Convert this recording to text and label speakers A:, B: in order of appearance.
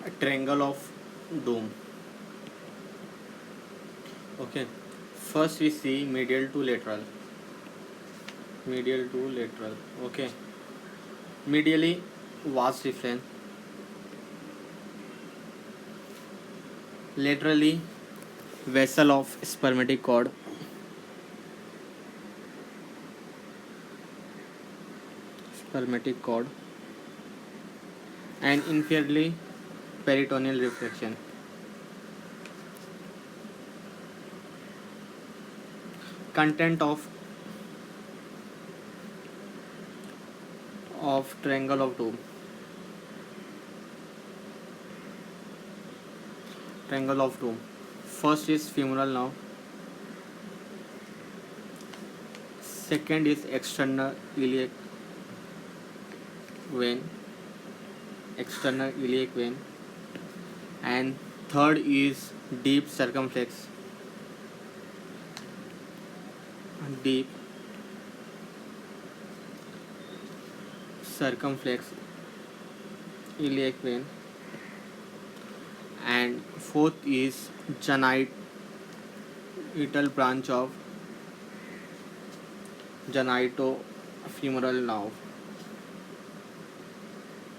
A: A triangle of doom. Okay, first we see medial to lateral. Medial to lateral. Okay, medially vas deferens, laterally vessel of spermatic cord, spermatic cord, and inferiorly peritoneal reflection. Content of triangle of doom. Triangle of doom. First is femoral nerve. Second is external iliac vein. External iliac vein. And third is deep circumflex. Deep circumflex iliac vein. And fourth is genital branch of genitofemoral nerve.